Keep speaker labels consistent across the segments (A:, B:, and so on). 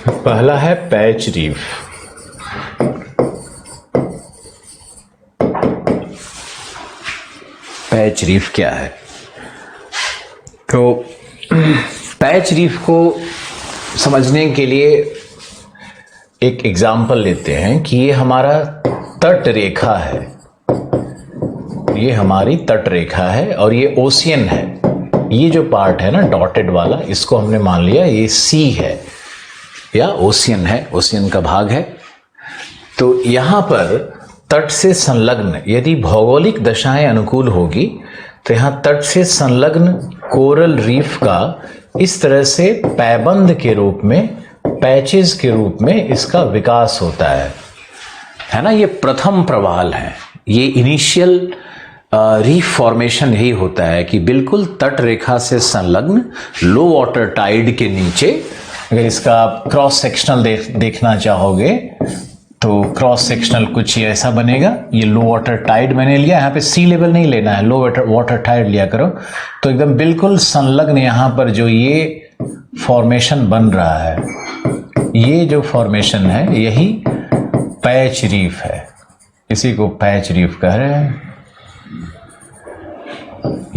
A: पहला है patch reef. Patch reef क्या है? तो पैच रीफ को समझने के लिए एक एग्जाम्पल लेते हैं कि ये हमारा तट रेखा है, ये हमारी तट रेखा है और ये ओशियन है। ये जो पार्ट है ना डॉटेड वाला, इसको हमने मान लिया ये सी है या ओशियन है, ओशियन का भाग है। तो यहाँ पर तट से संलग्न यदि भौगोलिक दशाएं अनुकूल होगी तो यहाँ तट से संलग्न कोरल रीफ का इस तरह से पैबंद के रूप में, पैचेस के रूप में इसका विकास होता है ना। ये प्रथम प्रवाल है, ये इनिशियल रीफ फॉर्मेशन यही होता है कि बिल्कुल तट रेखा से संलग्न लो वाटर टाइड के नीचे, अगर इसका आप क्रॉस सेक्शनल देखना चाहोगे तो क्रॉस सेक्शनल कुछ ऐसा बनेगा। ये लो वाटर टाइड मैंने लिया, यहाँ पे सी लेवल नहीं लेना है, लो वाटर टाइड लिया करो। तो एकदम बिल्कुल संलग्न यहाँ पर जो ये फॉर्मेशन बन रहा है, ये जो फॉर्मेशन है यही पैच रीफ है, इसी को पैच रीफ कह रहे हैं।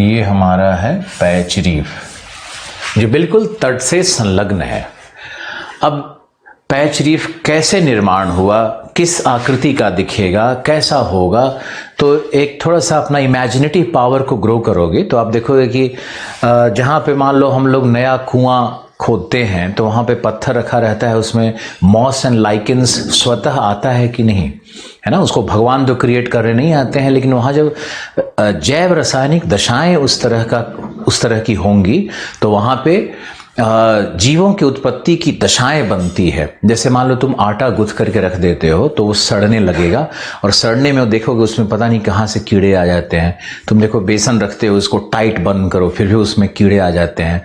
A: ये हमारा है पैच रीफ जो बिल्कुल तट से संलग्न है। अब पैच रीफ कैसे निर्माण हुआ, किस आकृति का दिखेगा, कैसा होगा, तो एक थोड़ा सा अपना इमेजिनेटिव पावर को ग्रो करोगे तो आप देखोगे कि जहाँ पे मान लो हम लोग नया कुआं खोदते हैं तो वहाँ पे पत्थर रखा रहता है, उसमें मॉस एंड लाइकेंस स्वतः आता है कि नहीं, है ना। उसको भगवान तो क्रिएट कर रहे नहीं आते हैं, लेकिन वहाँ जब जैव रासायनिक दशाएं उस तरह की होंगी तो वहाँ पे जीवों की उत्पत्ति की दशाएं बनती है। जैसे मान लो तुम आटा गूंथ करके रख देते हो तो वो सड़ने लगेगा, और सड़ने में देखोगे उसमें पता नहीं कहाँ से कीड़े आ जाते हैं। तुम देखो बेसन रखते हो, उसको टाइट बंद करो, फिर भी उसमें कीड़े आ जाते हैं।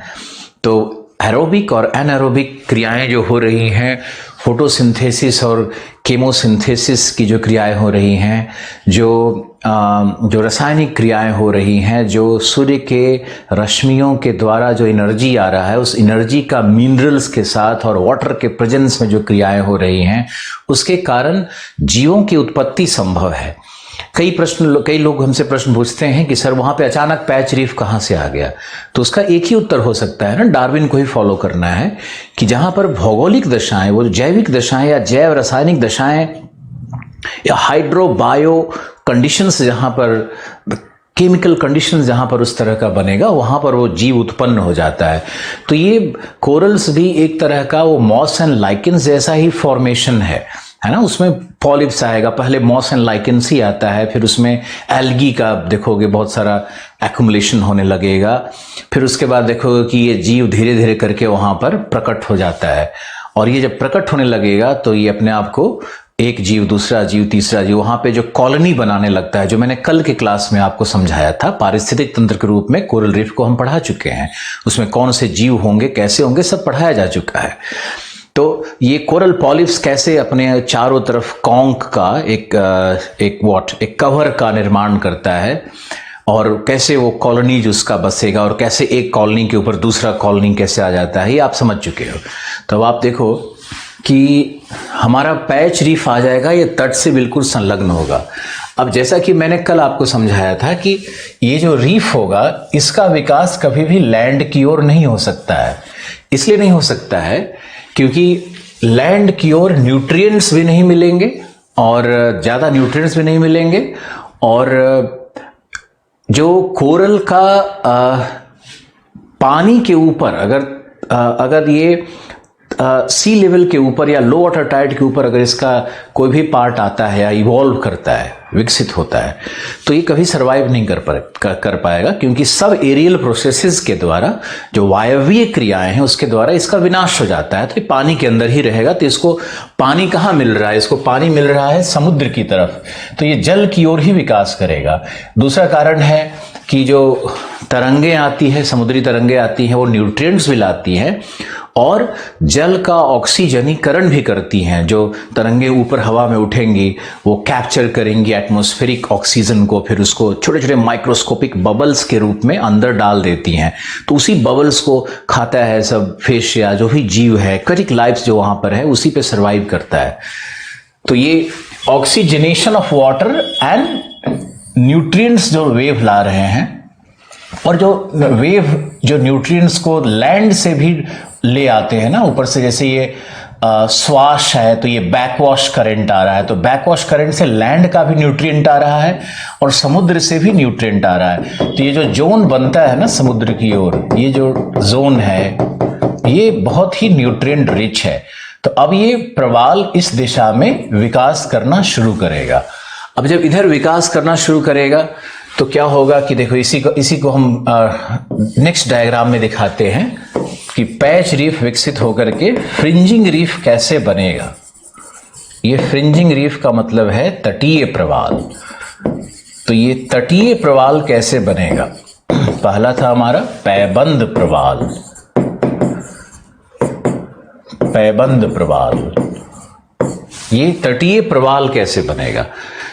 A: तो एरोबिक और एनारोबिक क्रियाएं जो हो रही हैं, फोटोसिंथेसिस और केमोसिंथेसिस की जो क्रियाएं हो रही हैं, जो रासायनिक क्रियाएं हो रही हैं, जो सूर्य के रश्मियों के द्वारा जो एनर्जी आ रहा है, उस एनर्जी का मिनरल्स के साथ और वाटर के प्रेजेंस में जो क्रियाएं हो रही हैं, उसके कारण जीवों की उत्पत्ति संभव है। कई लोग हमसे प्रश्न पूछते हैं कि सर वहाँ पे अचानक पैच रीफ कहाँ से आ गया। तो उसका एक ही उत्तर हो सकता है ना, डार्विन को ही फॉलो करना है कि जहाँ पर भौगोलिक दशाएं, वो जैविक दशाएं या जैव रासायनिक दशाएं या हाइड्रो बायो कंडीशंस, जहाँ पर केमिकल कंडीशंस जहाँ पर उस तरह का बनेगा, वहाँ पर वो जीव उत्पन्न हो जाता है। तो ये कोरल्स भी एक तरह का वो मॉस एंड लाइकेंस जैसा ही फॉर्मेशन है ना। उसमें पॉलिप्स आएगा, पहले मॉस एंड लाइकेंस ही आता है, फिर उसमें एल्गी का देखोगे बहुत सारा एक्युमुलेशन होने लगेगा, फिर उसके बाद देखोगे कि ये जीव धीरे धीरे करके वहाँ पर प्रकट हो जाता है। और ये जब प्रकट होने लगेगा तो ये अपने आप को एक जीव, दूसरा जीव, तीसरा जीव, वहाँ पे जो कॉलोनी बनाने लगता है, जो मैंने कल के क्लास में आपको समझाया था, पारिस्थितिक तंत्र के रूप में कोरल रीफ को हम पढ़ा चुके हैं। उसमें कौन से जीव होंगे, कैसे होंगे, सब पढ़ाया जा चुका है। तो ये कोरल पॉलिप्स कैसे अपने चारों तरफ कॉन्क का एक कवर का निर्माण करता है, और कैसे वो कॉलोनी जो उसका बसेगा, और कैसे एक कॉलोनी के ऊपर दूसरा कॉलोनी कैसे आ जाता है, ये आप समझ चुके हो। तो अब आप देखो कि हमारा पैच रीफ आ जाएगा, ये तट से बिल्कुल संलग्न होगा। अब जैसा कि मैंने कल आपको समझाया था कि ये जो रीफ होगा, इसका विकास कभी भी लैंड की ओर नहीं हो सकता है। इसलिए नहीं हो सकता है क्योंकि लैंड की ओर न्यूट्रिएंट्स भी नहीं मिलेंगे, और ज़्यादा न्यूट्रिएंट्स भी नहीं मिलेंगे, और जो कोरल का पानी के ऊपर अगर ये सी लेवल के ऊपर या लो वाटर टाइड के ऊपर अगर इसका कोई भी पार्ट आता है या इवॉल्व करता है, विकसित होता है, तो ये कभी सरवाइव नहीं कर पाएगा, क्योंकि सब एरियल प्रोसेसेस के द्वारा, जो वायवीय क्रियाएं हैं उसके द्वारा इसका विनाश हो जाता है। तो ये पानी के अंदर ही रहेगा। तो इसको पानी कहाँ मिल रहा है? इसको पानी मिल रहा है समुद्र की तरफ, तो ये जल की ओर ही विकास करेगा। दूसरा कारण है कि जो तरंगे आती है, समुद्री तरंगे आती हैं, वो न्यूट्रिएंट्स भी लाती हैं और जल का ऑक्सीजनीकरण भी करती हैं। जो तरंगे ऊपर हवा में उठेंगी वो कैप्चर करेंगी एटमॉस्फेरिक ऑक्सीजन को, फिर उसको छोटे छोटे माइक्रोस्कोपिक बबल्स के रूप में अंदर डाल देती हैं। तो उसी बबल्स को खाता है सब फिश या जो भी जीव है, एक्वेटिक लाइफ जो वहाँ पर है उसी पे सर्वाइव करता है। तो ये oxygenation of water and nutrients जो वेव ला रहे हैं, और जो वेव जो न्यूट्रिएंट्स को लैंड से भी ले आते हैं ना ऊपर से, जैसे ये स्वाश है तो ये बैकवॉश करंट आ रहा है, तो बैकवॉश करंट से लैंड का भी न्यूट्रिएंट आ रहा है और समुद्र से भी न्यूट्रिएंट आ रहा है। तो ये जो जोन बनता है ना समुद्र की ओर, ये जो जोन है ये बहुत ही न्यूट्रिएंट रिच है। तो अब ये प्रवाल इस दिशा में विकास करना शुरू करेगा। अब जब इधर विकास करना शुरू करेगा तो क्या होगा कि देखो इसी को हम नेक्स्ट डायग्राम में दिखाते हैं कि पैच रीफ विकसित होकर के फ्रिंजिंग रीफ कैसे बनेगा। ये फ्रिंजिंग रीफ का मतलब है तटीय प्रवाल। तो ये तटीय प्रवाल कैसे बनेगा? पहला था हमारा पैबंद प्रवाल। पैबंद प्रवाल, ये तटीय प्रवाल कैसे बनेगा?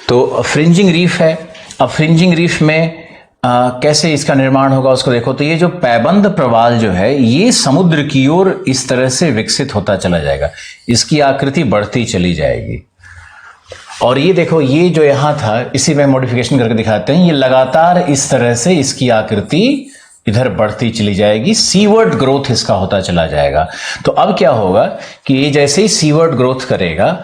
A: तो फ्रिंजिंग रीफ है। अब फ्रिंजिंग रीफ में कैसे इसका निर्माण होगा उसको देखो। तो ये जो पैबंद प्रवाल जो है ये समुद्र की ओर इस तरह से विकसित होता चला जाएगा, इसकी आकृति बढ़ती चली जाएगी। और ये देखो ये जो यहां था इसी में मॉडिफिकेशन करके दिखाते हैं, ये लगातार इस तरह से इसकी आकृति इधर बढ़ती चली जाएगी, सीवर्ड ग्रोथ इसका होता चला जाएगा। तो अब क्या होगा कि ये जैसे ही सीवर्ड ग्रोथ करेगा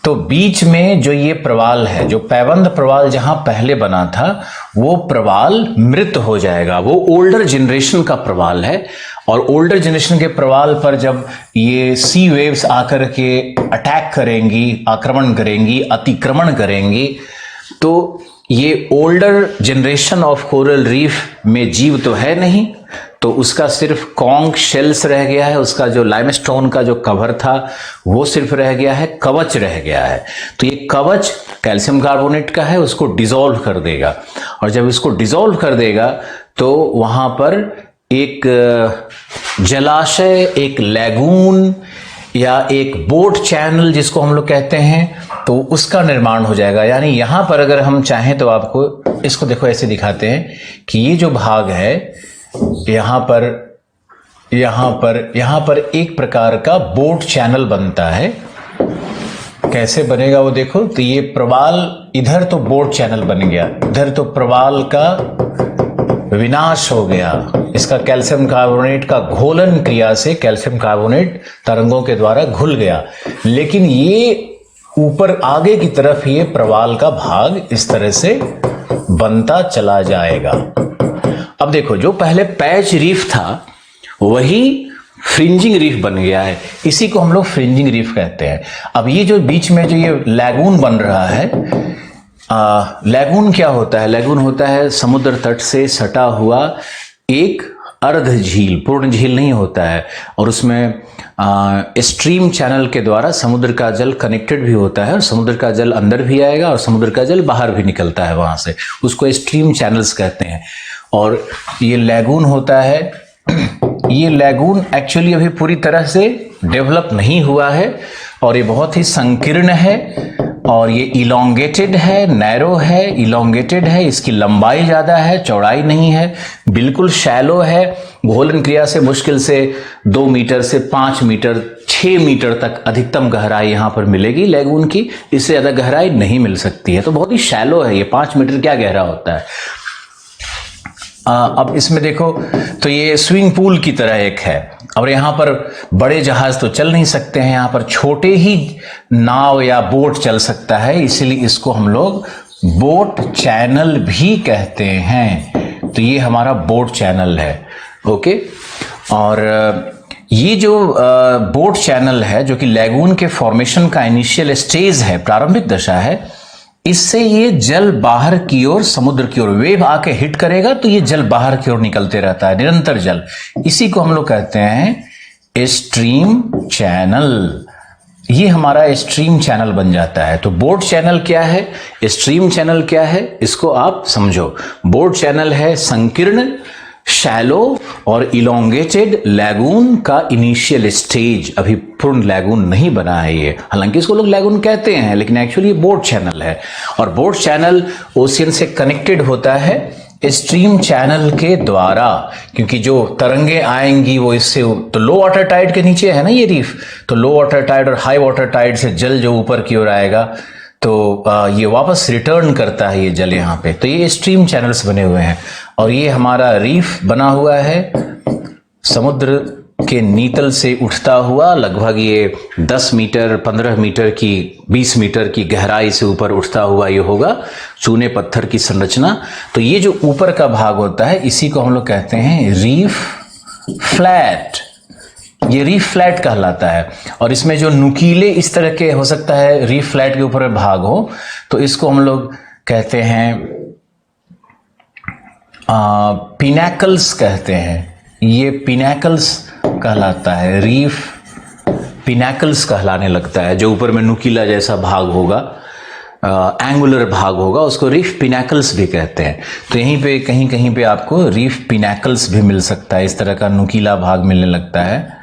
A: तो बीच में जो ये प्रवाल है, जो पैबंद प्रवाल जहां पहले बना था वो प्रवाल मृत हो जाएगा। वो ओल्डर जनरेशन का प्रवाल है और ओल्डर जनरेशन के प्रवाल पर जब ये सी वेव्स आकर के अटैक करेंगी, आक्रमण करेंगी, अतिक्रमण करेंगी, तो ये older generation of coral reef में जीव तो है नहीं, तो उसका सिर्फ कॉन्क शेल्स रह गया है, उसका जो लाइमस्टोन का जो कवर था वो सिर्फ रह गया है, कवच रह गया है। तो ये कवच कैल्शियम कार्बोनेट का है, उसको डिसॉल्व कर देगा और जब इसको डिसॉल्व कर देगा तो वहां पर एक जलाशय, एक लैगून या एक बोट चैनल जिसको हम लोग कहते हैं, तो उसका निर्माण हो जाएगा। यानी यहां पर अगर हम चाहें तो आपको इसको देखो ऐसे दिखाते हैं कि ये जो भाग है यहां पर एक प्रकार का बोट चैनल बनता है। कैसे बनेगा वो देखो। तो ये प्रवाल इधर तो बोट चैनल बन गया, इधर तो प्रवाल का विनाश हो गया, इसका कैल्शियम कार्बोनेट का घोलन क्रिया से कैल्शियम कार्बोनेट तरंगों के द्वारा घुल गया। लेकिन ये ऊपर आगे की तरफ ये प्रवाल का भाग इस तरह से बनता चला जाएगा। अब देखो जो पहले पैच रीफ था वही फ्रिंजिंग रीफ बन गया है, इसी को हम लोग फ्रिंजिंग रीफ कहते हैं। अब ये जो बीच में जो ये लैगून बन रहा है, लैगून क्या होता है? लैगून होता है समुद्र तट से सटा हुआ एक अर्ध झील, पूर्ण झील नहीं होता है, और उसमें स्ट्रीम चैनल के द्वारा समुद्र का जल कनेक्टेड भी होता है और समुद्र का जल अंदर भी आएगा और समुद्र का जल बाहर भी निकलता है वहां से, उसको स्ट्रीम चैनल्स कहते हैं। और ये लैगून होता है, ये लैगून एक्चुअली अभी पूरी तरह से डेवलप नहीं हुआ है और ये बहुत ही संकीर्ण है और ये इलोंगेटेड है, नैरो है, इलोंगेटेड है, इसकी लंबाई ज़्यादा है, चौड़ाई नहीं है, बिल्कुल शैलो है। घोलन क्रिया से मुश्किल से 2 मीटर से 5 मीटर 6 मीटर तक अधिकतम गहराई यहाँ पर मिलेगी लैगून की, इससे ज़्यादा गहराई नहीं मिल सकती है। तो बहुत ही शैलो है ये, 5 मीटर क्या गहरा होता है। अब इसमें देखो तो ये स्विमिंग पूल की तरह एक है और यहाँ पर बड़े जहाज तो चल नहीं सकते हैं, यहाँ पर छोटे ही नाव या बोट चल सकता है, इसलिए इसको हम लोग बोट चैनल भी कहते हैं। तो ये हमारा बोट चैनल है, ओके। और ये जो बोट चैनल है जो कि लैगून के फॉर्मेशन का इनिशियल स्टेज है, प्रारंभिक दशा है, इससे ये जल बाहर की ओर, समुद्र की ओर वेव आके हिट करेगा तो ये जल बाहर की ओर निकलते रहता है, निरंतर जल। इसी को हम लोग कहते हैं स्ट्रीम चैनल, ये हमारा स्ट्रीम चैनल बन जाता है। तो बोर्ड चैनल क्या है, स्ट्रीम चैनल क्या है, इसको आप समझो। बोर्ड चैनल है संकीर्ण, शैलो और इलोंगेटेड लैगून का इनिशियल स्टेज। अभी पूर्ण लैगून नहीं बना है ये, हालांकि इसको लोग लैगून कहते हैं, लेकिन एक्चुअली ये बोर्ड चैनल है। और बोर्ड चैनल ओशियन से कनेक्टेड होता है स्ट्रीम चैनल के द्वारा, क्योंकि जो तरंगे आएंगी वो इससे, तो लो वाटर टाइड के नीचे है ना ये रीफ, तो लो वाटर टाइड और हाई वाटर टाइड से जल जो ऊपर की ओर आएगा तो ये वापस रिटर्न करता है ये जल यहाँ पे। तो ये स्ट्रीम चैनल्स बने हुए हैं। और ये हमारा रीफ बना हुआ है समुद्र के नीतल से उठता हुआ, लगभग ये 10 मीटर 15 मीटर की 20 मीटर की गहराई से ऊपर उठता हुआ ये होगा, चूने पत्थर की संरचना। तो ये जो ऊपर का भाग होता है इसी को हम लोग कहते हैं रीफ फ्लैट। ये रीफ फ्लैट कहलाता है। और इसमें जो नुकीले इस तरह के हो सकता है रीफ फ्लैट के ऊपर भाग हो, तो इसको हम लोग कहते हैं पिनैकल्स कहते हैं। ये पिनैकल्स कहलाता है, रीफ पिनैकल्स कहलाने लगता है। जो ऊपर में नुकीला जैसा भाग होगा, एंगुलर भाग होगा, उसको रीफ पिनैकल्स भी कहते हैं। तो यहीं पे कहीं कहीं पे आपको रीफ पिनैकल्स भी मिल सकता है, इस तरह का नुकीला भाग मिलने लगता है।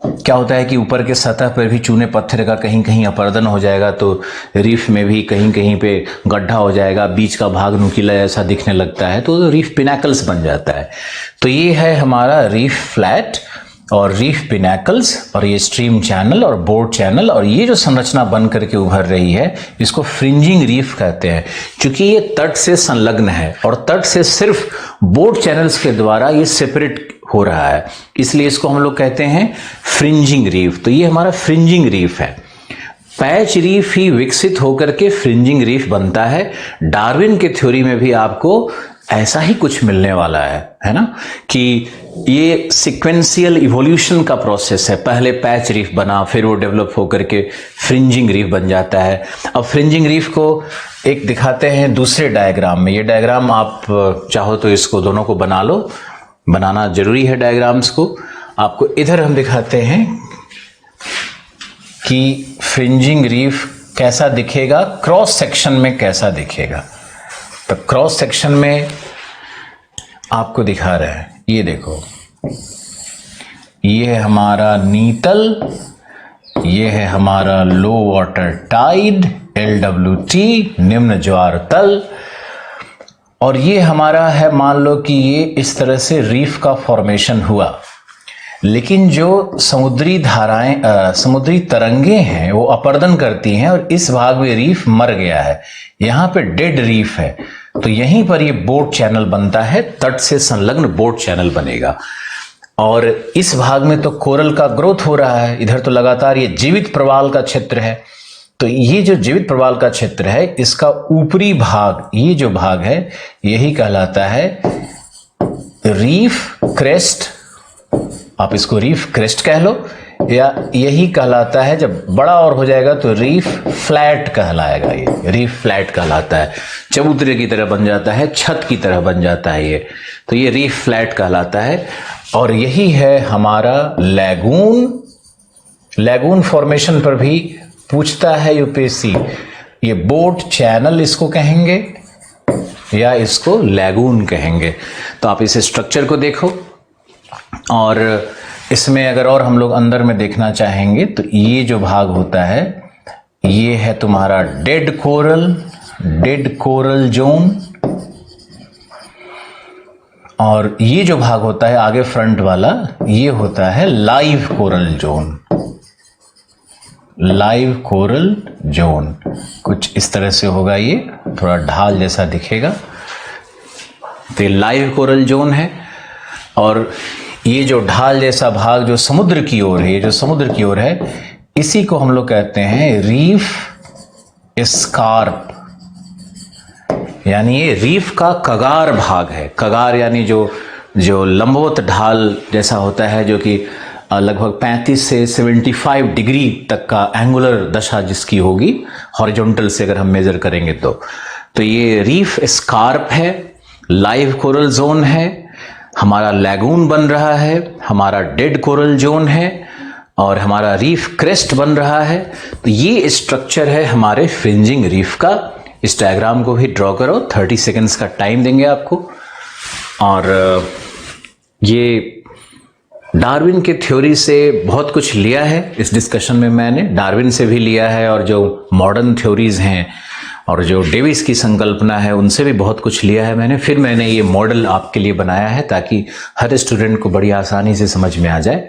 A: क्या होता है कि ऊपर के सतह पर भी चूने पत्थर का कहीं कहीं अपर्दन हो जाएगा, तो रीफ में भी कहीं कहीं पे गड्ढा हो जाएगा, बीच का भाग नुकीला ऐसा दिखने लगता है, तो रीफ पिनैकल्स बन जाता है। तो ये है हमारा रीफ फ्लैट और रीफ पिनैकल्स, और ये स्ट्रीम चैनल और बोर्ड चैनल। और ये जो संरचना बन करके उभर रही है इसको फ्रिंजिंग रीफ कहते हैं, क्योंकि ये तट से संलग्न है और तट से सिर्फ बोर्ड चैनल्स के द्वारा ये सेपरेट हो रहा है, इसलिए इसको हम लोग कहते हैं फ्रिंजिंग रीफ। तो ये हमारा फ्रिंजिंग रीफ है। पैच रीफ ही विकसित होकर के फ्रिंजिंग रीफ बनता है। डार्विन के थ्योरी में भी आपको ऐसा ही कुछ मिलने वाला है ना, कि ये सिक्वेंशियल इवोल्यूशन का प्रोसेस है। पहले पैच रीफ बना, फिर वो डेवलप होकर के फ्रिंजिंग रीफ बन जाता है। अब फ्रिंजिंग रीफ को एक दिखाते हैं दूसरे डायग्राम में। ये डायग्राम आप चाहो तो इसको दोनों को बना लो, बनाना जरूरी है डायग्राम्स को। आपको इधर हम दिखाते हैं कि फ्रिंजिंग रीफ कैसा दिखेगा, क्रॉस सेक्शन में कैसा दिखेगा। तो क्रॉस सेक्शन में आपको दिखा रहे हैं, ये देखो, ये है हमारा नीतल, ये है हमारा लो वाटर टाइड LWT, निम्न ज्वार तल, और ये हमारा है, मान लो कि ये इस तरह से रीफ का फॉर्मेशन हुआ। लेकिन जो समुद्री धाराएं, समुद्री तरंगे हैं वो अपर्दन करती हैं और इस भाग में रीफ मर गया है, यहाँ पे डेड रीफ है। तो यहीं पर ये बोर्ड चैनल बनता है, तट से संलग्न बोर्ड चैनल बनेगा। और इस भाग में तो कोरल का ग्रोथ हो रहा है, इधर तो लगातार ये जीवित प्रवाल का क्षेत्र है। तो ये जो जीवित प्रवाल का क्षेत्र है, इसका ऊपरी भाग, ये जो भाग है, यही कहलाता है रीफ क्रेस्ट। आप इसको रीफ क्रेस्ट कह लो, या यही कहलाता है, जब बड़ा और हो जाएगा तो रीफ फ्लैट कहलाएगा। ये रीफ फ्लैट कहलाता है, चबूतरे की तरह बन जाता है, छत की तरह बन जाता है ये। तो ये रीफ फ्लैट कहलाता है। और यही है हमारा लैगून। लैगून फॉर्मेशन पर भी पूछता है यूपीएससी, ये बोट चैनल इसको कहेंगे या इसको लैगून कहेंगे। तो आप इस स्ट्रक्चर को देखो, और इसमें अगर और हम लोग अंदर में देखना चाहेंगे तो ये जो भाग होता है ये है तुम्हारा डेड कोरल जोन, और ये जो भाग होता है आगे फ्रंट वाला, ये होता है live coral zone. Live coral zone कुछ इस तरह से होगा, ये थोड़ा ढाल जैसा दिखेगा। तो ये लाइव कोरल जोन है। और ये जो ढाल जैसा भाग जो समुद्र की ओर है, ये जो समुद्र की ओर है, इसी को हम लोग कहते हैं रीफ स्कार्प, यानी ये रीफ का कगार भाग है। कगार यानी जो लंबवत ढाल जैसा होता है, जो कि लगभग 35 से 75 डिग्री तक का एंगुलर दशा जिसकी होगी, हॉरिजॉन्टल से अगर हम मेजर करेंगे तो ये रीफ स्कार्प है, लाइव कोरल जोन है, हमारा लैगून बन रहा है, हमारा डेड कोरल जोन है, और हमारा रीफ क्रेस्ट बन रहा है। तो ये स्ट्रक्चर है हमारे फ्रिंजिंग रीफ का। इस डायग्राम को भी ड्रॉ करो, 30 सेकेंड्स का टाइम देंगे आपको। और ये डार्विन के थ्योरी से बहुत कुछ लिया है इस डिस्कशन में, मैंने डार्विन से भी लिया है और जो मॉडर्न थ्योरीज हैं और जो डेविस की संकल्पना है उनसे भी बहुत कुछ लिया है मैंने। फिर मैंने ये मॉडल आपके लिए बनाया है ताकि हर स्टूडेंट को बड़ी आसानी से समझ में आ जाए।